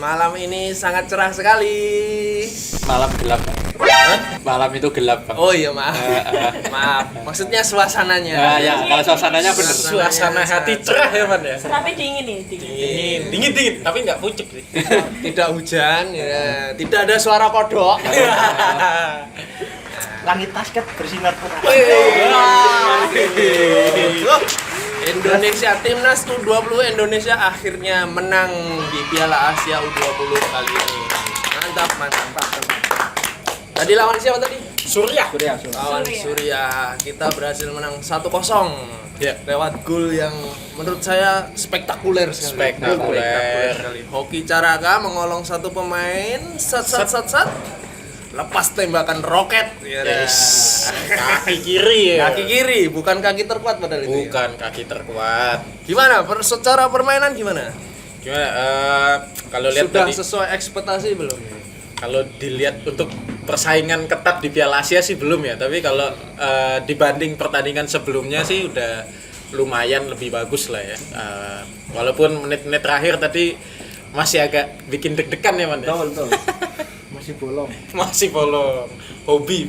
malam ini sangat cerah sekali. Malam gelap. Malam itu gelap, Bang. Oh iya, maaf. Maaf. Maksudnya suasananya. Ya, kalau suasananya bener. Suasana hati cerah ya, Man ya. Tapi dingin nih, Dingin, tapi enggak pucuk sih. Tidak hujan, ya. Tidak ada suara kodok. Langit basket bersinar terang. Indonesia, timnas U20 Indonesia akhirnya menang di Piala Asia U20 kali ini. Mantap. Tadi lawan siapa tadi? Suriah. Lawan Suriah. Kita berhasil menang 1-0. Ya. Lewat gol yang menurut saya spektakuler sekali. Spektakuler sekali. Hoki Caraka mengolong satu pemain, sat. Lepas tembakan roket. Yes. Kaki kiri ya. Kaki kiri, bukan kaki terkuat padahal itu. Bukan kaki terkuat. Gimana? Secara permainan gimana? Kalau lihat Sudah tadi, sesuai ekspektasi belum? kalau dilihat untuk persaingan ketat di Piala Asia sih belum ya. Tapi kalau dibanding pertandingan sebelumnya sih udah lumayan lebih bagus lah ya. Walaupun menit-menit terakhir tadi masih agak bikin deg-degan ya, Man. Betul. Masih bolong.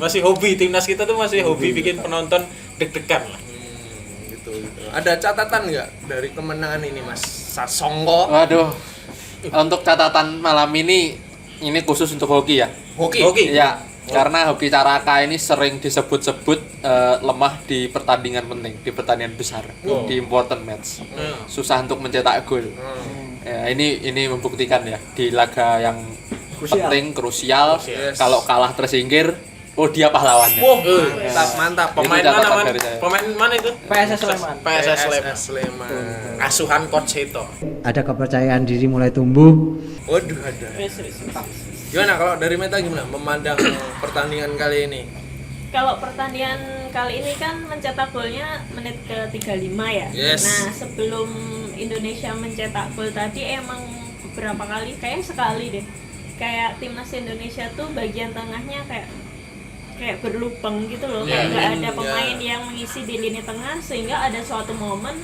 Masih hobi timnas kita tuh masih hobi bikin penonton deg-degan lah. Gitu. Ada catatan nggak dari kemenangan ini, Mas Sasongko? Waduh. Untuk catatan malam ini khusus untuk hoki ya. Hoki. Ya, karena Hoki Caraka ini sering disebut-sebut lemah di pertandingan penting, di pertandingan besar, di important match. Susah untuk mencetak gol. Ya, ini membuktikan ya di laga yang penting, krusial. Yes. Kalau kalah tersingkir, dia pahlawannya. Mantap. Pemain catatan mana, Man? dari saya. Pemain mana itu? PSS Sleman. PSS Sleman. Asuhan Coach Seto. Ada kepercayaan diri mulai tumbuh. Waduh, ada. Gimana kalau dari Meta gimana memandang pertandingan kali ini? Kalau pertandingan kali ini kan mencetak golnya menit ke 35 ya. Yes. Nah, sebelum Indonesia mencetak gol tadi emang beberapa kali, kayaknya sekali deh. Kayak timnas Indonesia tuh bagian tengahnya kayak berlubang gitu loh, kayak nggak ada pemain yang mengisi di lini tengah, sehingga ada suatu momen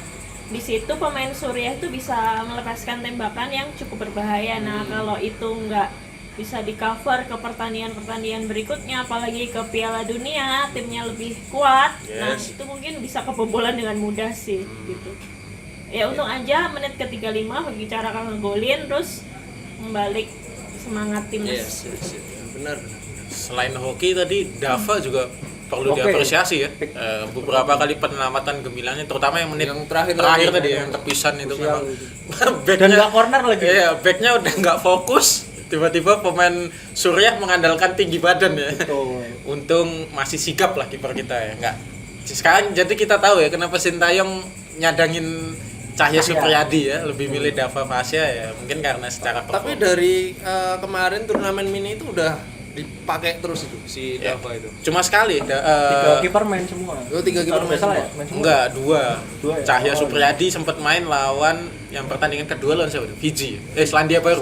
di situ pemain Suriah itu bisa melepaskan tembakan yang cukup berbahaya. Nah, kalau itu nggak bisa di cover ke pertandingan berikutnya, apalagi ke Piala Dunia, timnya lebih kuat. Nah, itu mungkin bisa kebobolan dengan mudah sih gitu. Ya untung aja menit ke 35 Hoki Caraka ngegolin, terus membalik semangat timnas. Yes. Benar. Selain hoki tadi, Dava juga perlu diapresiasi ya. Beberapa kali penyelamatan gemilangnya, terutama yang menit Yang terakhir tadi yang tepisan itu memang Dan nggak corner lagi. Iya, backnya udah nggak fokus. Tiba-tiba pemain Suriah mengandalkan tinggi badan ya. Betul. Untung masih sigap lah kiper kita ya. Nggak. Sekarang jadi kita tahu ya kenapa Sintayong nyadangin Cahya Supriyadi ya, lebih milih Dava Fasya ya, mungkin karena secara Tapi performa. dari kemarin turnamen mini itu udah dipakai terus itu si Dava itu. Cuma sekali. 3 kiper main semua. 3 kiper main salah ya? semua. Main semua. Enggak, dua Dua ya? Cahya Oh, Supriyadi sempat main lawan yang pertandingan kedua lawan siapa tuh? Fiji. Selandia Baru.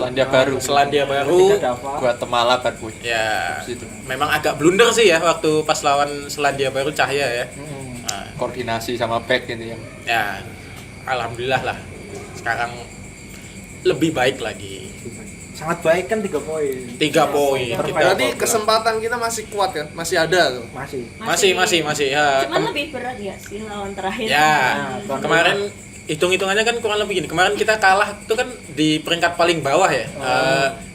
Selandia Baru. Ketiga Dava. Guatemala baru punya. Ya, Situ. memang agak blunder sih ya waktu pas lawan Selandia Baru Cahya ya. Nah, Koordinasi sama back gitu yang. ya, alhamdulillah lah. Sekarang lebih baik lagi. Sangat baik kan 3 poin. 3 poin. Berarti kesempatan kita masih kuat kan? Masih ada tuh. Masih ya. Cuman lebih berat ya sih lawan terakhir. Ya, Nah, kemarin hitung-hitungannya kan kurang lebih gini. Kemarin kita kalah itu kan di peringkat paling bawah ya.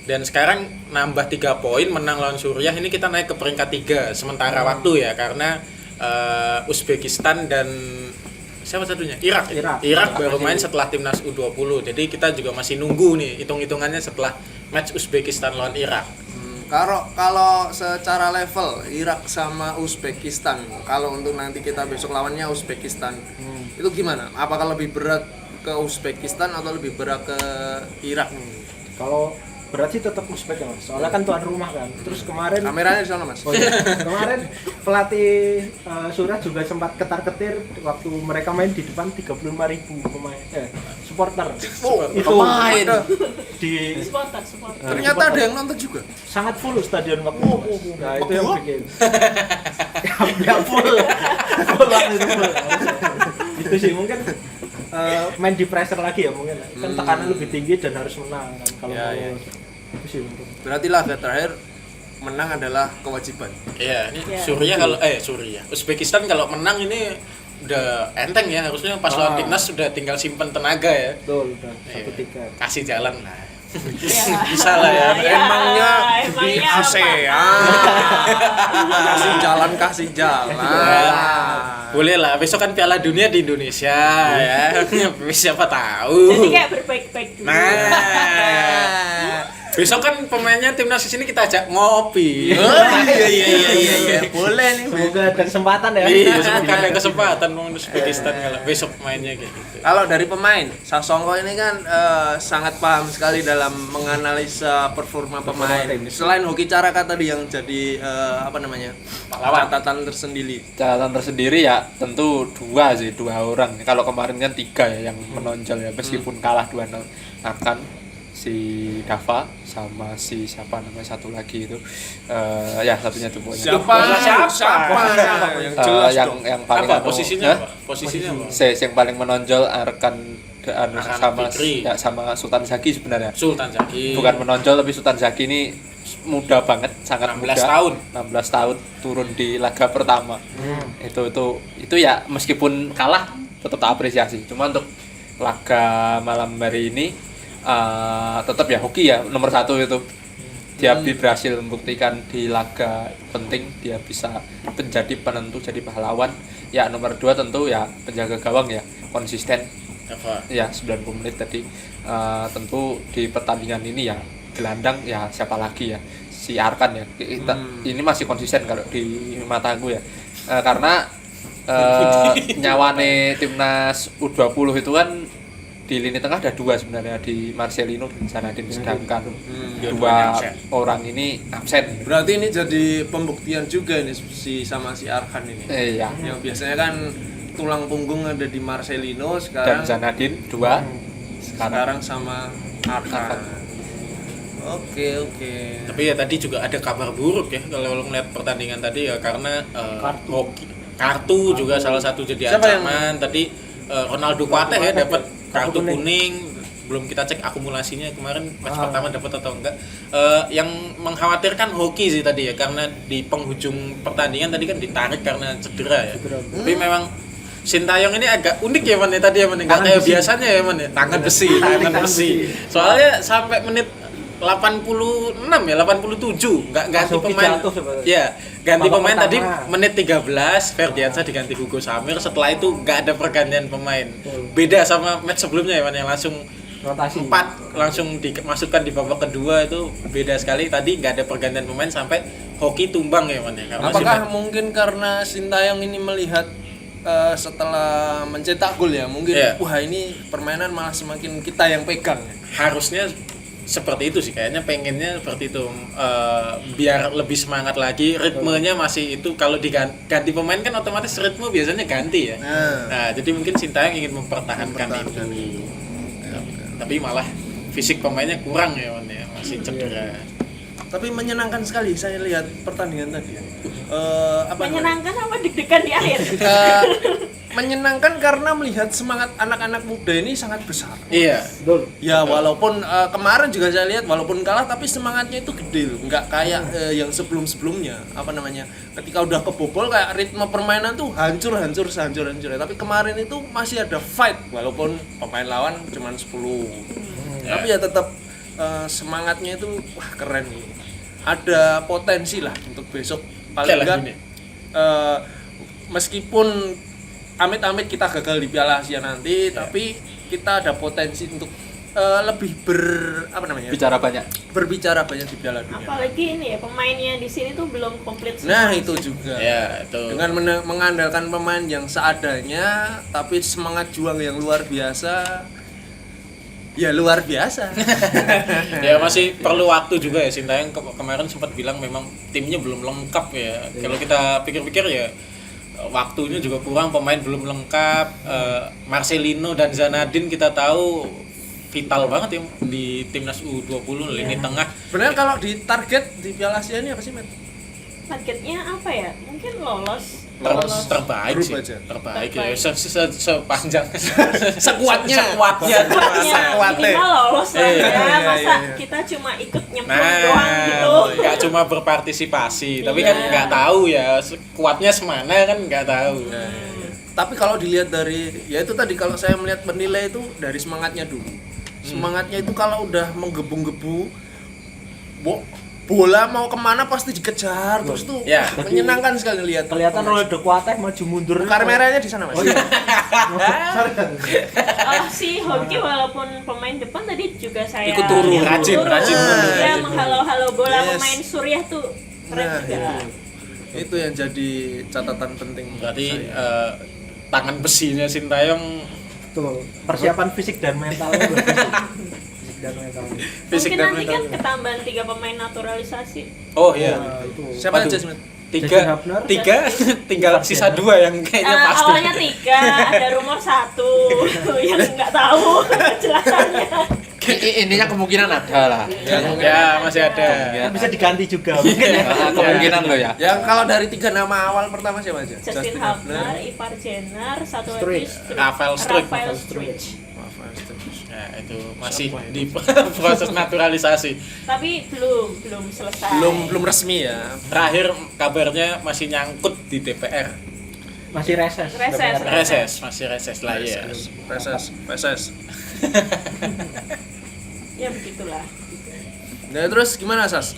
Dan sekarang nambah 3 poin menang lawan Suriah, ini kita naik ke peringkat 3 sementara waktu ya, karena Uzbekistan dan siapa satunya? Irak baru main setelah timnas U20. Jadi kita juga masih nunggu nih hitung-hitungannya setelah match Uzbekistan lawan Irak. Kalau secara level Irak sama Uzbekistan, kalau untuk nanti kita besok lawannya Uzbekistan, itu gimana? Apakah lebih berat ke Uzbekistan atau lebih berat ke Irak? Kalau berat sih tetap Uzbek ya, Mas. Soalnya kan tuan rumah kan. Terus kemarin Kameranya di sana, Mas. kemarin pelatih Suriah juga sempat ketar-ketir waktu mereka main di depan 35.000 pemain supporter. Itu pemain. Di Supporter. Ternyata ada yang nonton juga. sangat full stadion waktu itu. Nah, itu yang bikin. Ya full. Full banget itu full. Itu sih mungkin main di pressure lagi ya mungkin. Kan tekanan lebih tinggi dan harus menang kan kalau Ya, mau ya. Itu sih mungkin. Berarti laga terakhir menang adalah kewajiban. Iya, ini Iya. Suriah. Uzbekistan kalau menang ini udah enteng ya, harusnya pas lawan timnas sudah tinggal simpen tenaga ya. Betul, udah Iya. 1-3. Kasih jalan lah. Ya. Bisa lah ya. Emangnya di emangnya ASEAN kasih jalan. Boleh lah, besok kan Piala Dunia di Indonesia ya. Siapa tahu. Jadi kayak berbaik-baik dulu. Nah, besok kan pemainnya timnas di sini kita ajak ngopi. Iya. Boleh nih. Semoga ada kesempatan ya. Iya, semoga ada kesempatan mau Uzbekistan kalau besok mainnya kayak gitu. Kalau dari pemain, Sasongko ini kan sangat paham sekali dalam menganalisa performa pemain. Selain Hoki Caraka tadi yang jadi Pahlawan. catatan tersendiri. Catatan tersendiri ya tentu dua orang. Kalau kemarin kan 3 ya yang menonjol ya meskipun kalah 2-0. Akan si Dava sama si siapa namanya satu lagi itu ya satunya tuh pokoknya. Siapa? Yang jelas dong. yang paling Apa posisinya Hah? apa? Posisinya apa? Yang paling menonjol Arkan sama Fikri. ya sama Sultan Zaki sebenarnya. Sultan Zaki. Bukan menonjol tapi Sultan Zaki ini muda banget, sangat 16 muda. tahun. 16 tahun turun di laga pertama. Itu ya meskipun kalah tetap tak apresiasi. Cuma untuk laga malam hari ini tetap ya Hoki ya nomor 1 itu. Dia berhasil membuktikan di laga penting dia bisa menjadi penentu, jadi pahlawan. Ya nomor 2 tentu ya penjaga gawang ya, konsisten. Apa? Ya 90 menit tadi. Tentu di pertandingan ini ya gelandang ya siapa lagi ya, si Arkan ya. Ini masih konsisten kalau di mataku ya. Karena nyawane timnas U20 itu kan di lini tengah ada 2 sebenarnya, di Marcelino dan Zanadin, sedangkan 2 orang ini absen. Berarti ini jadi pembuktian juga ini sama si Arkan ini. Iya. Yang biasanya kan tulang punggung ada di Marcelino, Dan sekarang Zanadin 2 sekarang sama Arkan. Oke. Tapi ya tadi juga ada kabar buruk ya kalau lo ngeliat pertandingan tadi ya, karena kartu juga salah satu jadi Siapa yang- ancaman. Tadi Ronaldo Kuate ya dapat kartu kuning. Belum kita cek akumulasinya kemarin match pertama dapat atau enggak. Yang mengkhawatirkan Hoki sih tadi ya, karena di penghujung pertandingan tadi kan ditarik karena cedera ya. Tapi memang Sintayong ini agak unik ya Man ya tadi ya Man, enggak kayak biasanya ya Man ya. Tangan besi. Soalnya sampai menit 86 ya, 87 enggak ganti Hoki pemain. jatuh sebenarnya. Ya, ganti Babak pemain tadi pertama. menit 13 Ferdiansyah diganti Hugo Samir. Setelah itu enggak ada pergantian pemain. Beda sama match sebelumnya ya Man, yang langsung Rotasi. 4 langsung dimasukkan di babak kedua, itu beda sekali. Tadi nggak ada pergantian pemain sampai Hoki tumbang ya Man ya. Karena Apakah mungkin karena Sintayong ini melihat setelah mencetak gol ya, mungkin Iya. wah ini permainan malah semakin kita yang pegang. harusnya seperti itu sih, kayaknya pengennya seperti itu. Biar lebih semangat lagi, ritmenya masih itu. Kalau diganti pemain kan otomatis ritme biasanya ganti ya. Nah, jadi mungkin Sintayong ingin mempertahankan itu. Tapi malah fisik pemainnya kurang ya Man ya, masih cedera. Tapi menyenangkan sekali saya lihat pertandingan tadi. Menyenangkan apa deg-degan di akhir? Menyenangkan karena melihat semangat anak-anak muda ini sangat besar. Iya. Betul. Ya walaupun kemarin juga saya lihat walaupun kalah tapi semangatnya itu gede loh, nggak kayak yang sebelum-sebelumnya ketika udah kebobol kayak ritme permainan tuh hancur sehancur-hancurnya. Tapi kemarin itu masih ada fight walaupun pemain lawan cuma 10. Tapi ya tetap semangatnya itu wah keren nih. Ada potensi lah untuk besok paling Piala enggak Dunia. meskipun amit-amit kita gagal di Piala Asia nanti, tapi kita ada potensi untuk lebih Bicara banyak. berbicara banyak di Piala Dunia. Apalagi ini ya, pemainnya di sini tuh belum komplit semua. Nah itu juga. Ya, itu. Dengan mengandalkan pemain yang seadanya, tapi semangat juang yang luar biasa. Ya luar biasa. Ya masih perlu waktu juga ya. Sintayong kemarin sempat bilang memang timnya belum lengkap ya. Kalau kita pikir-pikir ya waktunya juga kurang, pemain belum lengkap. Marcelino dan Zanadin kita tahu vital banget ya di timnas U20 lini tengah. Benar kalau di target di Piala Asia ini apa sih, Met? Targetnya apa ya? Mungkin lolos terbaik Grup sih. aja. Terbaik ya. Sepanjang Sekuatnya. sekuatnya. Minimal lolos lah Iya, ya, masa iya. kita cuma ikut nyemplung doang gitu. Nah, nggak cuma berpartisipasi, tapi kan Iya. nggak tahu ya kuatnya semana kan nggak tahu. Tapi kalau dilihat dari ya itu tadi, kalau saya melihat penilai itu dari semangatnya dulu. Semangatnya itu kalau udah menggebu-gebu, bola mau kemana pasti dikejar terus tuh Ya. menyenangkan sekali lihat. Kelihatan Ronaldo kuatnya maju mundur. Kartu merahnya di sana mas. Oh iya. Si Hoki walaupun pemain depan tadi juga saya Ikut turun, lihat rajin dia rajin. menghalau-halau bola Yes. pemain Suriah tuh keren Nah, juga. itu yang jadi catatan penting. Berarti saya. tangan besinya Sintayong Tuh, persiapan fisik dan mentalnya bagus. Fisik dan mental. fisik Mungkin dan nanti mental. kan ketambahan 3 pemain naturalisasi. Oh iya. Nah, itu. Siapa Aduh. aja Smith? Jason Tiga, Hafner. tinggal sisa 2 yang kayaknya pasti. Awalnya 3, ada rumor 1 yang nggak tahu kejelasannya. Intinya kemungkinan ada lah. Ya, masih ada. Kan bisa diganti juga mungkin ya. Kemungkinan lo ya. Yang kalau dari 3 nama awal pertama siapa aja? Justin Hafner, Ivar Jenner, satu lagi Struijk. Rafael Struijk. Rafael Struijk. Ya, itu masih di proses naturalisasi. Tapi belum selesai. Belum resmi ya. Terakhir kabarnya masih nyangkut di DPR. Masih reses. Masih reses lah ya. Reses. Ya begitulah. Nah terus gimana Sas?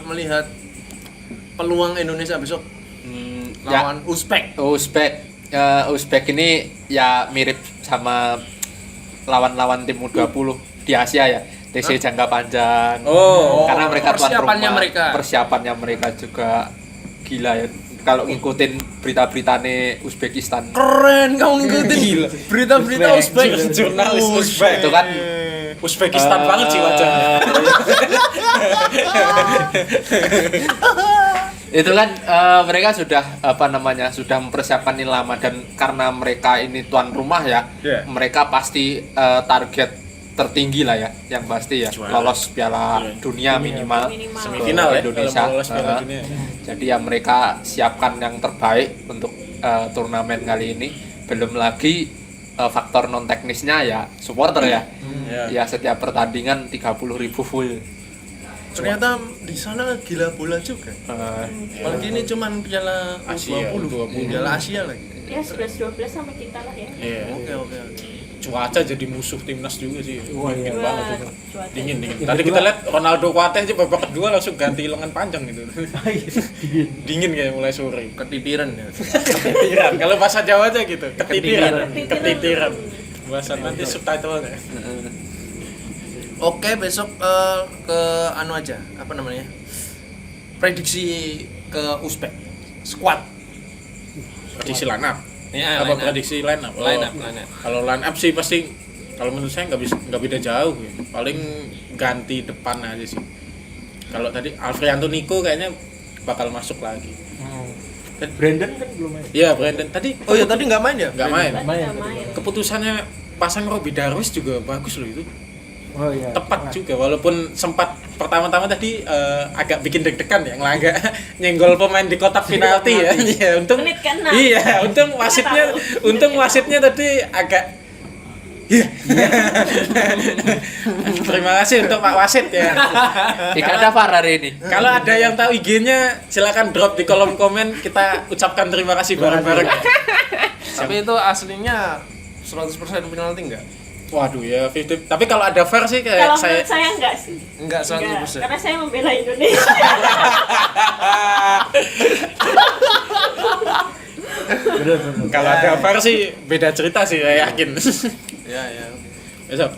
Melihat peluang Indonesia besok lawan Uzbek. Uzbek ini ya mirip sama lawan-lawan tim U20 di Asia ya. TC jangka panjang. Oh, karena mereka tuan persiapannya rumah. mereka. Persiapannya mereka juga gila ya. Kalau ngikutin berita-berita nih Uzbekistan. Keren kamu ngikutin berita-berita Uzbek. Jurnalis Uzbek. Itu kan Uzbekistan banget sih wajahnya. Itu kan mereka sudah sudah mempersiapkan ini lama, dan karena mereka ini tuan rumah ya, Yeah. mereka pasti target tertinggi lah ya, yang pasti ya Juara. lolos Piala Dunia minimal Semifinal ya, Indonesia. kalau lolos Piala Dunia. Jadi ya mereka siapkan yang terbaik untuk turnamen kali ini. Belum lagi faktor non teknisnya ya supporter ya. Ya setiap pertandingan 30.000 full. Ternyata di sana gila bola juga. Apalagi ini cuman Piala Asia, U20. Piala Asia lagi. Ya 11-12 sama kita lah ya. Iya. Oke. Cuaca jadi musuh timnas juga sih. Wah, iya. Dingin banget itu. Cuaca. Dingin. Tadi kita lihat Ronaldo kuatnya aja babak kedua langsung ganti lengan panjang gitu. Dingin kayak mulai sore. Ketitiran ya. Ketitiran. Kalau bahasa Jawa aja gitu. Ketitiran. Ketitiran. Ketitiran. Bahasa nanti subtitle-nya. Oke, besok ke anu aja, apa namanya? Prediksi ke Uzbek. Squad. Prediksi line up. Ya, Apa line up. prediksi line up? Line up. Kalau line up sih pasti, kalau menurut saya nggak beda jauh ya. Paling ganti depan aja sih. Kalau tadi Alfrianto Nico kayaknya bakal masuk lagi. Brandon kan belum main. Iya, Brandon tadi. Oh ya, tadi nggak main ya? Nggak main. Nggak main. Keputusannya pasang Robi Darwis juga bagus loh itu. Oh iya. Tepat juga, walaupun sempat pertama-tama tadi agak bikin deg-degan ya, ngelangga nyenggol pemain di kotak penalti ya. Iya, untung. Menit ke-6. Iya, untung wasitnya tadi agak. Iya. Terima kasih untuk Pak Wasit ya. Tidak ada VAR hari ini. Kalau ada yang tahu IG-nya silakan drop di kolom komen, kita ucapkan terima kasih bareng-bareng. Tapi itu aslinya 100% penalti enggak? Waduh ya, 50. Tapi kalau ada VAR sih kayak Kalau saya menurut saya enggak sih. Enggak 100%. Enggak, karena saya membela Indonesia. kalau ada VAR sih beda cerita sih, saya yakin. Ya. Besok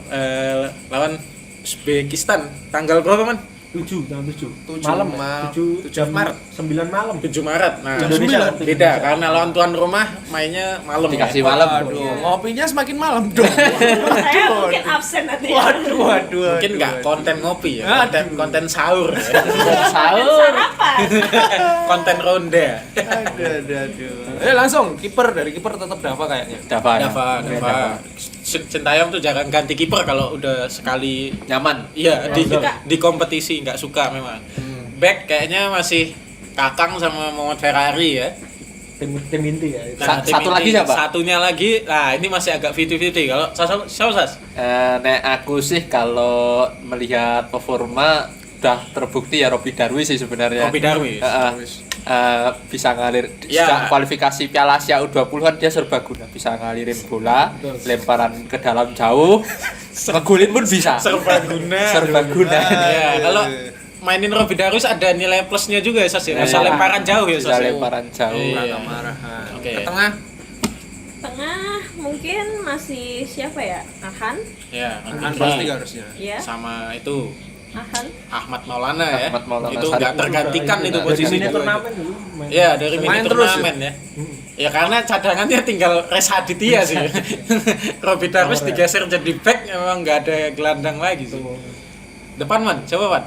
lawan Uzbekistan tanggal berapa man? 7 tanggal 7. 7 malam Maret. 7 jam 7 Maret. 9 malam. 7 Maret. Nah, Indonesia. beda karena lawan tuan rumah mainnya malam. Dikasih ya. malam. Aduh, ngopinya semakin malam dong. Saya mungkin absen nanti. Waduh. Mungkin nggak konten ngopi ya, konten sahur. Ya. Sahur. Apa? Konten ronda. Aduh. Langsung dari kiper tetap Dava kayaknya. Dava. Dava. Sintayong tuh jangan ganti kiper kalau udah sekali Nyaman. iya di kompetisi nggak suka memang. Back kayaknya masih Kakang sama Muhammad Ferrari ya. tim inti ya. Nah, tim Satu lagi inti, siapa? Satunya lagi, nah ini masih agak 50-50. Kalau siapa Sas? Nek aku sih kalau melihat performa udah terbukti ya Robby Darwi sih sebenarnya. Robby Darwi. Bisa ngalir Ya. sejak kualifikasi Piala Asia U20-an dia serbaguna, bisa ngalirin bola, lemparan ke dalam jauh, ngegolin pun bisa. Serbaguna. Serbaguna. Ya, kalau mainin Robby Darwis ada nilai plusnya juga ya Sas ya. Bisa Iya. lemparan jauh ya Bisa Sas. lemparan jauh. Iya. Marahan. Oke. Ke tengah Tengah mungkin masih siapa ya? Ahan, Ya, kan pasti harusnya. ya. sama itu Ahan. Ahmad Maulana ya. Ahmad Maulana Itu Sarip. nggak tergantikan itu posisi Mini itu. turnamen dulu. main. Ya, dari mini Main terus turnamen ya. Ya karena cadangannya tinggal Reza Aditya sih. Robby Darwis digeser jadi back, memang nggak ada gelandang lagi sih. Depan Man, coba Man.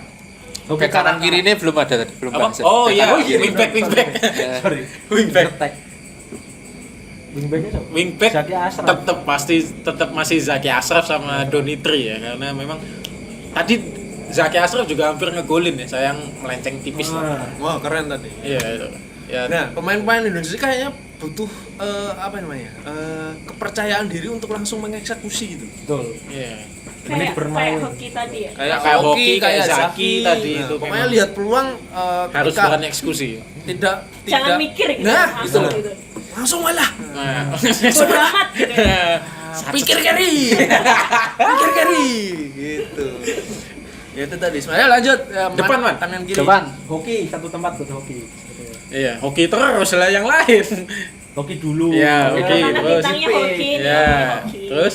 Oke, kanan kiri ini belum ada tadi, belum Apa? bahas. Oh iya, Kanan kiri. wingback. Sorry. Wingback. Ngetek. Wingbacknya siapa? Wingback Zaki Ashraf. tetap masih Zaki Ashraf sama Donitri ya, karena memang tadi Zaki Ashraf juga hampir ngegolin ya, sayang melenceng tipis lah. Wah, keren tadi. Iya itu. Ya, Nah, pemain-pemain Indonesia kayaknya butuh apa namanya? Kepercayaan diri untuk langsung mengeksekusi gitu. Betul. iya. Menit bermain. Kayak hoki tadi ya. Kayak hoki, kayak Zaki tadi itu Pokoknya memang lihat peluang harus ketika berani eksekusi. tidak Jangan mikir gitu. Nah, gitu langsung loh. gitu. Langsung malah. Nah, Bodo amat gitu. Pikir kiri. Pikir kiri gitu. Ya itu tadi. Sebenarnya lanjut Depan, Man. kanan kiri. Depan. Hoki satu tempat buat hoki. iya, hoki terus lah yang lain. Hoki dulu. Iya, Karena hoki, terus. bintangnya hoki. Ya, hoki. terus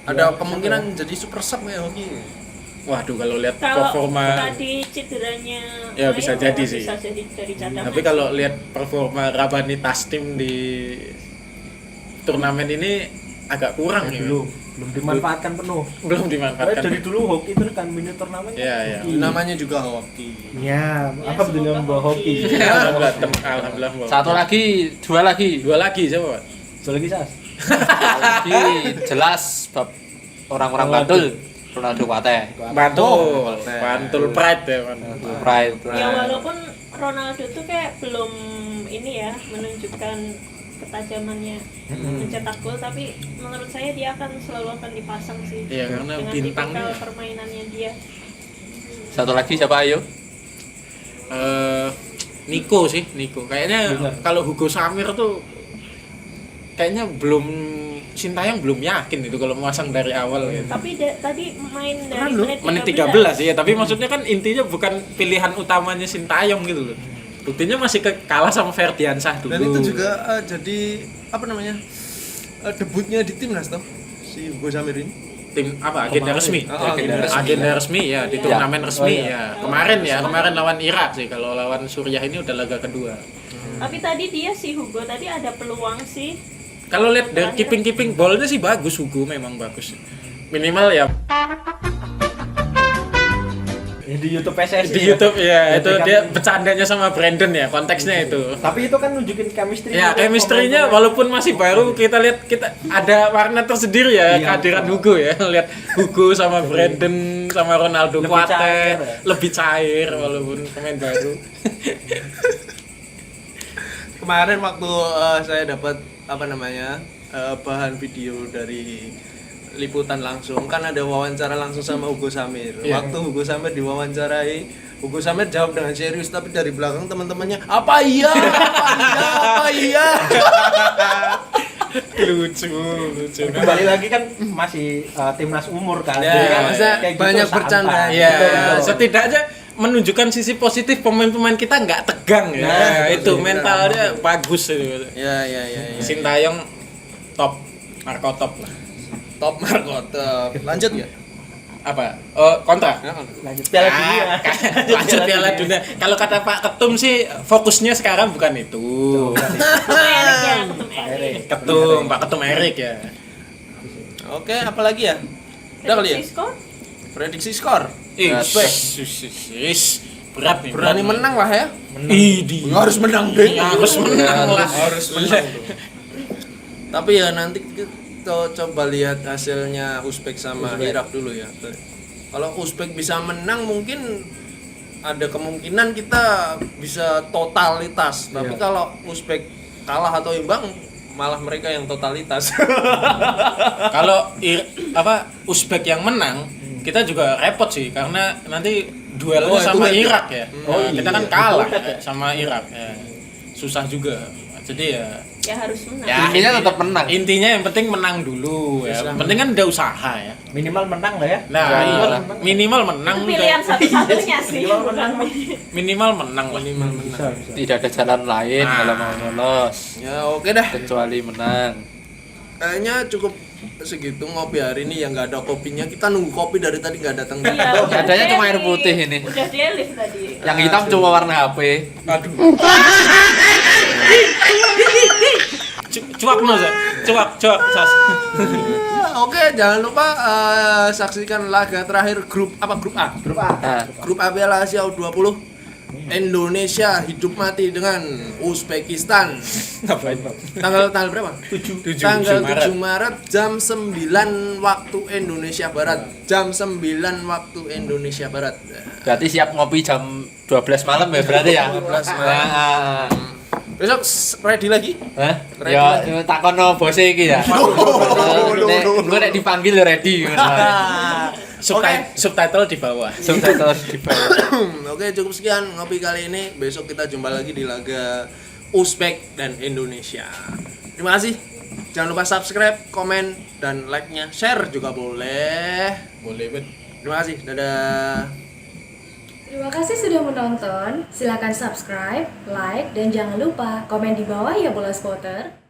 Ada kemungkinan jadi super sub ya hoki. waduh kalau lihat Kalau performa tadi cederanya Ya, main, bisa jadi sih. Bisa jadi dari cadangan. tapi kalau lihat performa Rabani Tastim di turnamen ini agak kurang ya. Belum dimanfaatkan penuh. Belum Karena dimanfaatkan. dari dulu hoki itu kan mini turnamen. Iya, iya. hoki. Namanya juga hoki. Ya, Ya, apa bedanya semoga membawa hoki? hoki. Alhamdulillah. Satu lagi, dua lagi. Dua lagi siapa, Pak? Satu lagi Sas. Lagi jelas bab orang-orang Bantul, Ronaldo Kuate. Bantul Pride ya, Bantul. Pride. Ya walaupun Ronaldo tuh kayak belum ini ya menunjukkan ketajamannya mencetak gol, tapi menurut saya dia akan selalu akan dipasang sih. Iya, karena dengan bintangnya. tipikal permainannya dia. Satu lagi siapa ayo? Niko sih, Niko. Kayaknya Benar. kalau Hugo Samir tuh kayaknya Sintayong belum yakin itu kalau memasang dari awal gitu. Tapi tadi main dari Keren loh, Menit 13 ya, tapi maksudnya kan intinya bukan pilihan utamanya Sintayong gitu loh. Buktinya masih kalah sama Ferdiansah dulu. Dan itu juga jadi apa namanya? Debutnya di timnas toh si Hugo Samir ini. Tim apa agenda resmi? Oh, Agenda resmi ya di Iya. turnamen resmi Oh, ya. iya. Kemarin lawan Irak sih. Kalau lawan Suriah ini udah laga kedua. Tapi tadi dia si Hugo tadi ada peluang sih. Kalau lihat dari keeping ballnya sih bagus, Hugo memang bagus. Minimal ya Di YouTube PSSI. di YouTube ya, itu Kan- dia bercandanya sama Brandon ya, konteksnya itu. Tapi itu kan nunjukin chemistry. Ya, chemistry-nya walaupun masih baru, kita lihat ada warna tersendiri ya Iya. kehadiran Hugo ya. Lihat Hugo sama Brandon sama Ronaldo Lebih Kuate cair, ya. lebih cair walaupun pemain baru. Kemarin waktu saya dapat apa namanya? Bahan video dari liputan langsung, kan ada wawancara langsung sama Hugo Samir. Iya. Waktu Hugo Samir diwawancarai, Hugo Samir jawab dengan serius, tapi dari belakang teman-temannya apa iya lucu. Kembali lagi kan masih timnas umur kan. Ya, Jadi kan maksudnya kayak banyak santai. bercanda. Ya, Betul. setidaknya menunjukkan sisi positif pemain-pemain kita nggak tegang ya. Nah, itu betul. mentalnya bagus itu. Ya. Sintayong top, Marco top lah. Top Marco. Lanjut ya? Apa? Kontrak. Lanjut Piala Dunia. Lanjut Piala Dunia. Kalau kata Pak Ketum sih fokusnya sekarang bukan itu. Ketum Erik ya, Ketum Erik. Ketum, Pak Ketum Erik ya. Oke, apa lagi ya? Udah kali ya? Prediksi skor? Prediksi skor. Berat nih. Berani menang lah ya. Idi. Harus menang deh. Harus menang lah. Harus menang. Tapi ya nanti kita coba lihat hasilnya Uzbek sama Irak dulu ya. Kalau Uzbek bisa menang mungkin ada kemungkinan kita bisa totalitas. Tapi kalau Uzbek kalah atau imbang malah mereka yang totalitas. Kalau Uzbek yang menang, kita juga repot sih karena nanti duelnya Oh, itu sama kan. Irak ya. Oh, Kita iya. kan kalah ya, sama Irak ya. Susah juga. Jadi ya harus menang. Ya, Intinya tetap menang. intinya yang penting menang dulu ya. Penting kan udah usaha ya. Minimal menang lah ya. Nah, Ya, iya. Minimal menang Itu pilihan udah. satu-satunya sih. Minimal menang lah. Bisa, bisa. Tidak ada jalan lain Nah. kalau mau lolos Ya oke dah. kecuali menang. Kayaknya cukup segitu ngopi hari ini yang nggak ada kopinya. Kita nunggu kopi dari tadi nggak datang. Iya, udah Adanya cuma air delete. putih ini. Udah delete tadi. Yang hitam cuma warna HP. Cuak no, Zak. Cuak, Sas. Oke, jangan lupa saksikan laga terakhir grup A. Grup A. Nah, Grup A Piala Asia U20. Indonesia hidup mati dengan Uzbekistan. Ngapain, Bang? Tanggal berapa? 7 Tanggal 7 Maret. Maret jam 9 waktu Indonesia Barat. Jam 9 waktu Indonesia Barat. berarti siap ngopi jam 12 malam ya berarti ya. 12 malam. Nah, Besok ready lagi? hah? Ready Ya lah. takono bose iki ya. Gue nek dipanggil ya ready. Subtitle di bawah. Subtitle di bawah. Oke, cukup sekian ngopi kali ini. Besok kita jumpa lagi di laga Uzbek dan Indonesia. Terima kasih. Jangan lupa subscribe, komen, dan like-nya. Share juga boleh. Boleh, Bet. Terima kasih. Dadah. Terima kasih sudah menonton. Silakan subscribe, like, dan jangan lupa komen di bawah ya bola spotter.